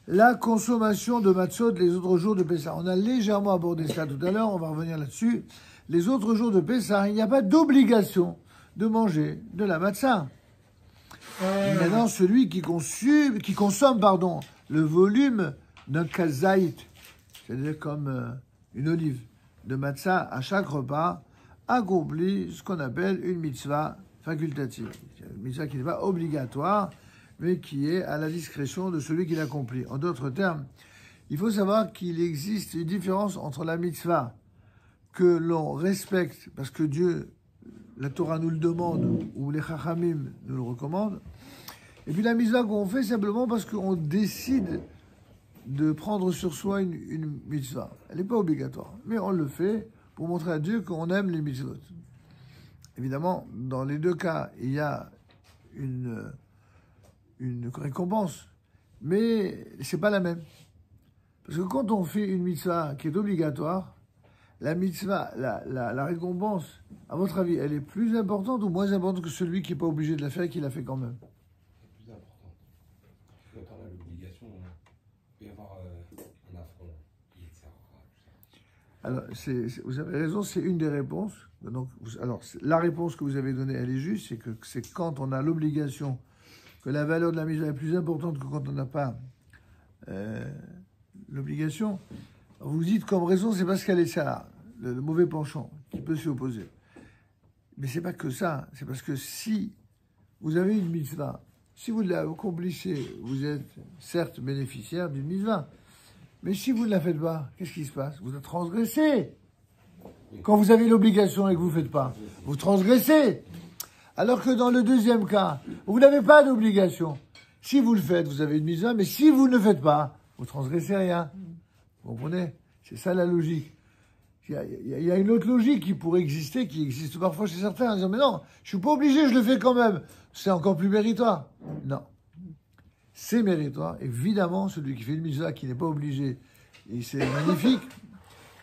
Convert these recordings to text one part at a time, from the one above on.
la consommation de matzot les autres jours de Pessah. On a légèrement abordé ça tout à l'heure, on va revenir là-dessus. Les autres jours de Pessah, il n'y a pas d'obligation de manger de la matzah. Maintenant, celui qui consomme, le volume d'un kazaït, c'est-à-dire comme une olive de matzah à chaque repas, accomplit ce qu'on appelle une mitzvah facultative. Une mitzvah qui n'est pas obligatoire, mais qui est à la discrétion de celui qui l'accomplit. En d'autres termes, il faut savoir qu'il existe une différence entre la mitzvah que l'on respecte parce que Dieu, la Torah nous le demande ou les Chachamim nous le recommandent, et puis la mitzvah qu'on fait simplement parce qu'on décide de prendre sur soi une mitzvah. Elle n'est pas obligatoire, mais on le fait pour montrer à Dieu qu'on aime les mitzvot. Évidemment, dans les deux cas, il y a une récompense, mais c'est pas la même. Parce que quand on fait une mitzvah qui est obligatoire, la mitzvah, la récompense, à votre avis, elle est plus importante ou moins importante que celui qui n'est pas obligé de la faire et qui l'a fait quand même? C'est plus important. Quand on a l'obligation, il peut y avoir un affront, etc. Alors, vous avez raison, c'est une des réponses. Donc, alors, la réponse que vous avez donnée, elle est juste, c'est que c'est quand on a l'obligation que la valeur de la mitzvah est plus importante que quand on n'a pas l'obligation. Vous dites comme raison, c'est parce qu'elle est ça, le mauvais penchant qui peut s'y opposer. Mais c'est pas que ça, c'est parce que si vous avez une mitzvah, si vous l'accomplissez, vous êtes certes bénéficiaire d'une mitzvah. Mais si vous ne la faites pas, qu'est-ce qui se passe? Vous transgressez. Quand vous avez l'obligation et que vous ne faites pas, vous transgressez. Alors que dans le deuxième cas, vous n'avez pas d'obligation. Si vous le faites, vous avez une mitzvah, mais si vous ne le faites pas, vous transgressez rien. Vous comprenez? C'est ça la logique. Il y a une autre logique qui pourrait exister, qui existe parfois chez certains, en disant, mais non, je suis pas obligé, je le fais quand même. C'est encore plus méritoire. Non. C'est méritoire. Évidemment, celui qui fait une mitzvah qui n'est pas obligé, et c'est magnifique.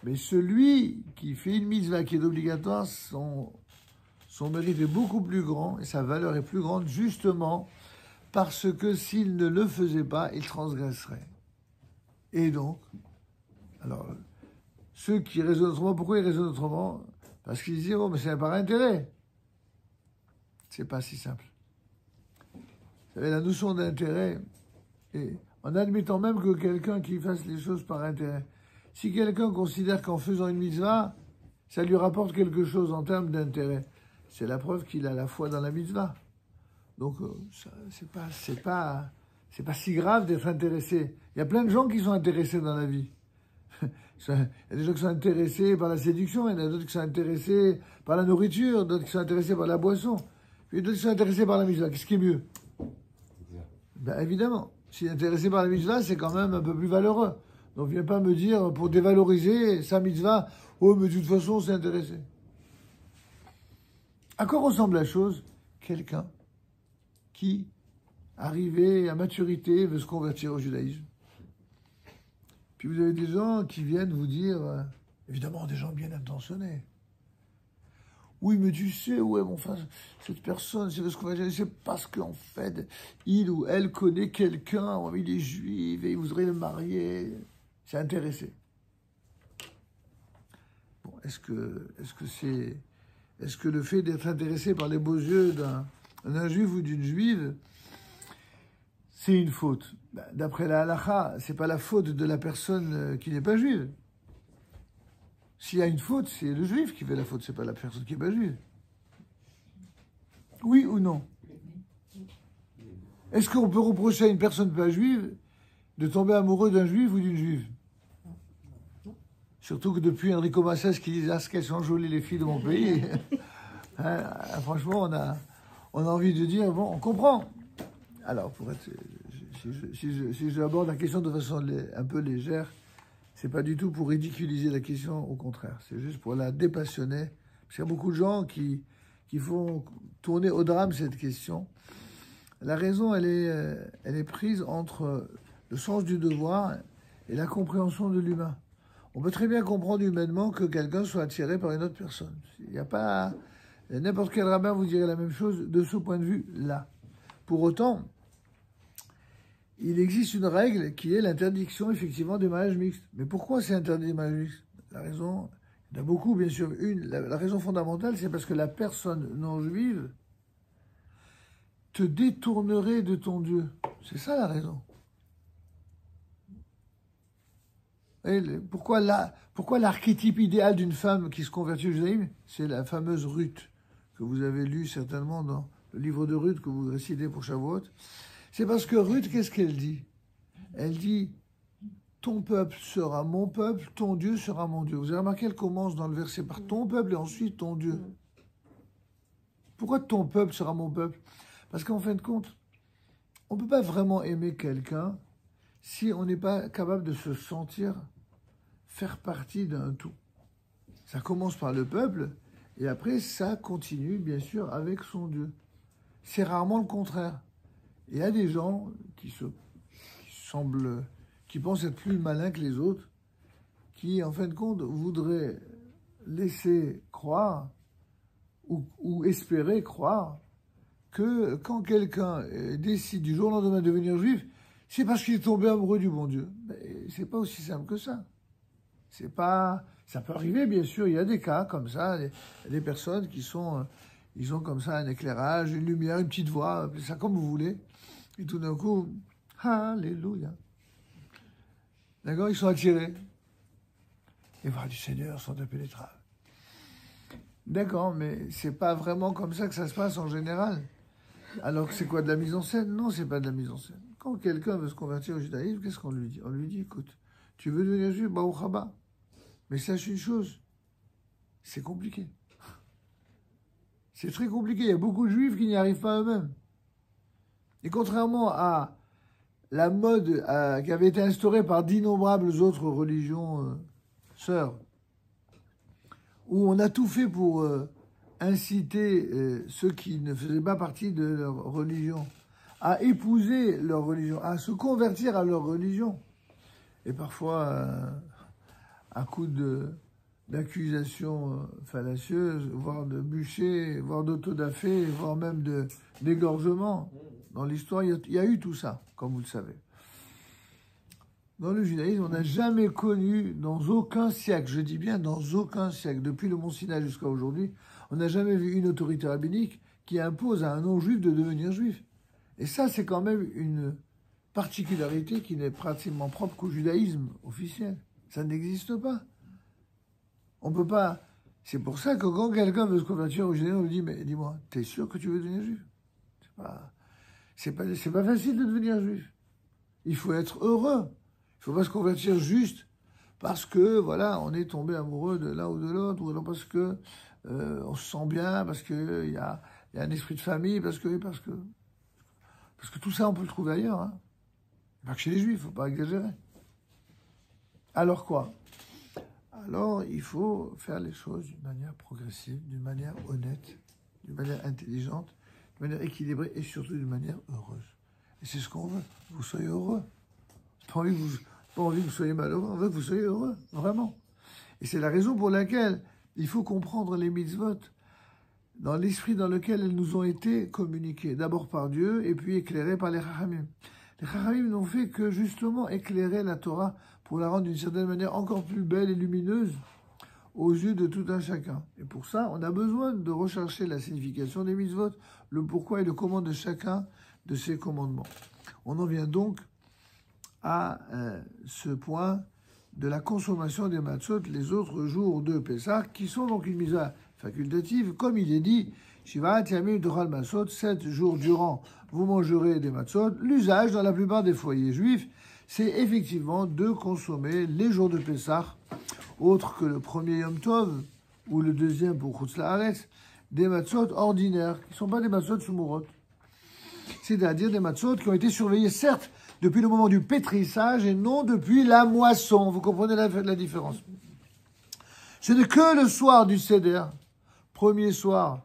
Mais celui qui fait une mitzvah qui est obligatoire, son mérite est beaucoup plus grand et sa valeur est plus grande, justement parce que s'il ne le faisait pas, il transgresserait. Et donc, alors, ceux qui raisonnent autrement, pourquoi ils raisonnent autrement? Parce qu'ils disent, oh, mais c'est par intérêt. C'est pas si simple. Vous savez, la notion d'intérêt, et en admettant même que quelqu'un qui fasse les choses par intérêt, si quelqu'un considère qu'en faisant une mitzvah, ça lui rapporte quelque chose en termes d'intérêt, c'est la preuve qu'il a la foi dans la mitzvah. Donc, c'est pas si grave d'être intéressé. Il y a plein de gens qui sont intéressés dans la vie. Il y a des gens qui sont intéressés par la séduction, il y en a d'autres qui sont intéressés par la nourriture, d'autres qui sont intéressés par la boisson, puis d'autres qui sont intéressés par la mitzvah. Qu'est-ce qui est mieux? Ben évidemment, si intéressé par la mitzvah, c'est quand même un peu plus valeureux. Donc, viens pas me dire, pour dévaloriser sa mitzvah, oh, mais de toute façon, c'est intéressé. À quoi ressemble la chose? Quelqu'un qui, arrivé à maturité, veut se convertir au judaïsme. Puis vous avez des gens qui viennent vous dire, évidemment des gens bien intentionnés. Oui, mais tu sais, ouais, bon, enfin, cette personne, c'est parce qu'en fait, il ou elle connaît quelqu'un, il est juif et il voudrait le marier. C'est intéressé. Bon, est-ce que le fait d'être intéressé par les beaux yeux d'un juif ou d'une juive, c'est une faute? D'après la halakha, c'est pas la faute de la personne qui n'est pas juive. S'il y a une faute, c'est le juif qui fait la faute, c'est pas la personne qui n'est pas juive. Oui ou non? Est-ce qu'on peut reprocher à une personne pas juive de tomber amoureux d'un juif ou d'une juive? Surtout que depuis Enrico Macias qui disait « Ah, ce qu'elles sont jolies les filles de mon pays », franchement, on a envie de dire « Bon, on comprend ». Alors, si je aborde la question de façon un peu légère, c'est pas du tout pour ridiculiser la question, au contraire. C'est juste pour la dépassionner. Parce qu'il y a beaucoup de gens qui font tourner au drame cette question. La raison, elle est prise entre le sens du devoir et la compréhension de l'humain. On peut très bien comprendre humainement que quelqu'un soit attiré par une autre personne. Il n'y a pas... N'importe quel rabbin vous dirait la même chose de ce point de vue-là. Pour autant, il existe une règle qui est l'interdiction, effectivement, des mariages mixtes. Mais pourquoi c'est interdit les mariages mixtes? La raison, il y en a beaucoup, bien sûr. La raison fondamentale, c'est parce que la personne non juive te détournerait de ton Dieu. C'est ça la raison. Et pourquoi l'archétype idéal d'une femme qui se convertit au judaïsme, c'est la fameuse Ruth, que vous avez lue certainement dans le livre de Ruth que vous récitez pour Shavuot. C'est parce que Ruth, qu'est-ce qu'elle dit? Elle dit, ton peuple sera mon peuple, ton Dieu sera mon Dieu. Vous avez remarqué, elle commence dans le verset par ton peuple et ensuite ton Dieu. Pourquoi ton peuple sera mon peuple? Parce qu'en fin de compte, on ne peut pas vraiment aimer quelqu'un si on n'est pas capable de se sentir faire partie d'un tout. Ça commence par le peuple, et après, ça continue, bien sûr, avec son Dieu. C'est rarement le contraire. Il y a des gens qui pensent être plus malins que les autres, qui, en fin de compte, voudraient laisser croire, ou espérer croire, que quand quelqu'un décide du jour au lendemain de devenir juif, c'est parce qu'il est tombé amoureux du bon Dieu. Mais c'est pas aussi simple que ça. C'est pas, ça peut arriver, bien sûr, il y a des cas comme ça, des personnes qui sont, ils ont comme ça un éclairage, une lumière, une petite voix, appelez ça comme vous voulez, et tout d'un coup, alléluia. D'accord, ils sont attirés. Les voix du Seigneur sont impénétrables. D'accord, mais c'est pas vraiment comme ça que ça se passe en général. Alors que c'est quoi, de la mise en scène? Non, c'est pas de la mise en scène. Quand quelqu'un veut se convertir au judaïsme, qu'est-ce qu'on lui dit? On lui dit, écoute, tu veux devenir juif, Baruch haba. Mais sache une chose, c'est compliqué. C'est très compliqué. Il y a beaucoup de juifs qui n'y arrivent pas eux-mêmes. Et contrairement à la mode qui avait été instaurée par d'innombrables autres religions sœurs, où on a tout fait pour inciter ceux qui ne faisaient pas partie de leur religion à épouser leur religion, à se convertir à leur religion. Et parfois, à coup d'accusations fallacieuses, voire de bûchers, voire d'autodafé, voire même d'égorgement. Dans l'histoire, il y a eu tout ça, comme vous le savez. Dans le judaïsme, on n'a jamais connu, dans aucun siècle, je dis bien dans aucun siècle, depuis le Mont Sinaï jusqu'à aujourd'hui, on n'a jamais vu une autorité rabbinique qui impose à un non-juif de devenir juif. Et ça, c'est quand même une particularité qui n'est pratiquement propre qu'au judaïsme officiel. Ça n'existe pas. On peut pas... C'est pour ça que quand quelqu'un veut se convertir au judaïsme, on lui dit, mais dis-moi, t'es sûr que tu veux devenir juif? C'est pas facile de devenir juif. Il faut être heureux. Il faut pas se convertir juste parce que, voilà, on est tombé amoureux de l'un ou de l'autre, ou alors parce que on se sent bien, parce qu'il y a un esprit de famille, parce que tout ça, on peut le trouver ailleurs. Hein. Pas que chez les juifs, il ne faut pas exagérer. Alors quoi? Alors, il faut faire les choses d'une manière progressive, d'une manière honnête, d'une manière intelligente, d'une manière équilibrée et surtout d'une manière heureuse. Et c'est ce qu'on veut, que vous soyez heureux. Pas envie que vous soyez malheureux, on veut que vous soyez heureux, vraiment. Et c'est la raison pour laquelle il faut comprendre les mitzvot dans l'esprit dans lequel elles nous ont été communiquées. D'abord par Dieu et puis éclairées par les Chachamim. Les Chachamim n'ont fait que justement éclairer la Torah pour la rendre d'une certaine manière encore plus belle et lumineuse aux yeux de tout un chacun. Et pour ça, on a besoin de rechercher la signification des mitzvot, le pourquoi et le comment de chacun de ces commandements. On en vient donc à ce point de la consommation des matzot les autres jours de Pessah, qui sont donc une mitzvah facultative, comme il est dit, Shivat Yamim Tochal Matzot, 7 jours durant, vous mangerez des matzot. L'usage dans la plupart des foyers juifs, c'est effectivement de consommer les jours de Pessah, autre que le premier Yom Tov, ou le deuxième pour Chutz La'aretz, des matzot ordinaires, qui ne sont pas des matzot shumurot. C'est-à-dire des matzot qui ont été surveillés, certes, depuis le moment du pétrissage et non depuis la moisson. Vous comprenez la différence? Ce n'est que le soir du Seder, premier soir,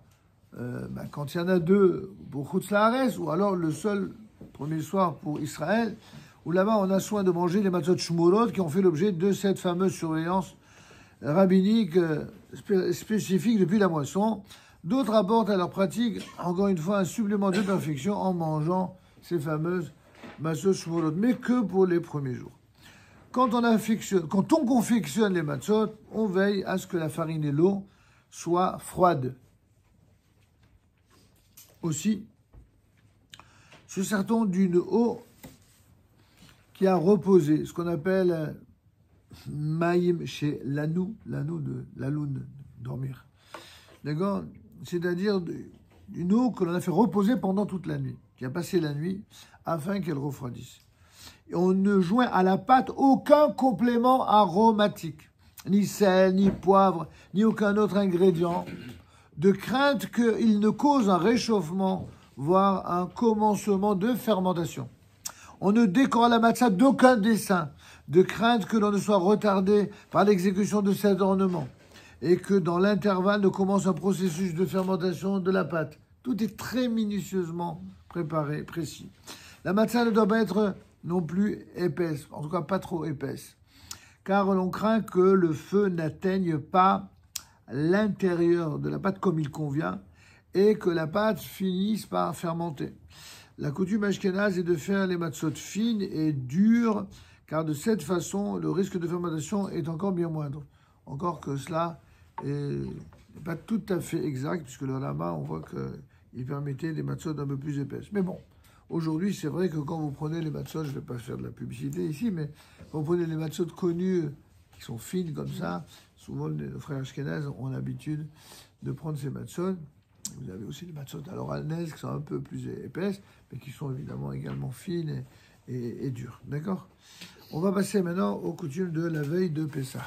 quand il y en a deux pour Chutz La'aretz, ou alors le seul premier soir pour Israël, où là-bas on a soin de manger les matzot shumurot qui ont fait l'objet de cette fameuse surveillance rabbinique spécifique depuis la moisson. D'autres apportent à leur pratique, encore une fois, un supplément de perfection en mangeant ces fameuses matzot shmorot, mais que pour les premiers jours. Quand on confectionne les matzot, on veille à ce que la farine et l'eau soient froides. Aussi, se sert-on d'une eau qui a reposé, ce qu'on appelle maïm chez l'anou de l'aloun, dormir. D'accord? C'est-à-dire une eau que l'on a fait reposer pendant toute la nuit, qui a passé la nuit, afin qu'elle refroidisse. Et on ne joint à la pâte aucun complément aromatique, ni sel, ni poivre, ni aucun autre ingrédient, de crainte qu'il ne cause un réchauffement, voire un commencement de fermentation. On ne décore la matzah d'aucun dessin, de crainte que l'on ne soit retardé par l'exécution de cet ornement, et que dans l'intervalle ne commence un processus de fermentation de la pâte. Tout est très minutieusement préparé, précis. La matzah ne doit pas être non plus épaisse, en tout cas pas trop épaisse, car l'on craint que le feu n'atteigne pas l'intérieur de la pâte comme il convient et que la pâte finisse par fermenter. La coutume ashkénaze est de faire les matzot fines et dures, car de cette façon, le risque de fermentation est encore bien moindre. Encore que cela n'est pas tout à fait exact, puisque le lama, on voit qu'il permettait des matzot un peu plus épaisses. Mais bon, aujourd'hui, c'est vrai que quand vous prenez les matzot, je ne vais pas faire de la publicité ici, mais quand vous prenez les matzot connus, qui sont fines comme ça, souvent les frères ashkénazes ont l'habitude de prendre ces matzot. Vous avez aussi les matzot à l'oralnez qui sont un peu plus épaisses, mais qui sont évidemment également fines et dures. D'accord? On va passer maintenant aux coutumes de la veille de Pessah.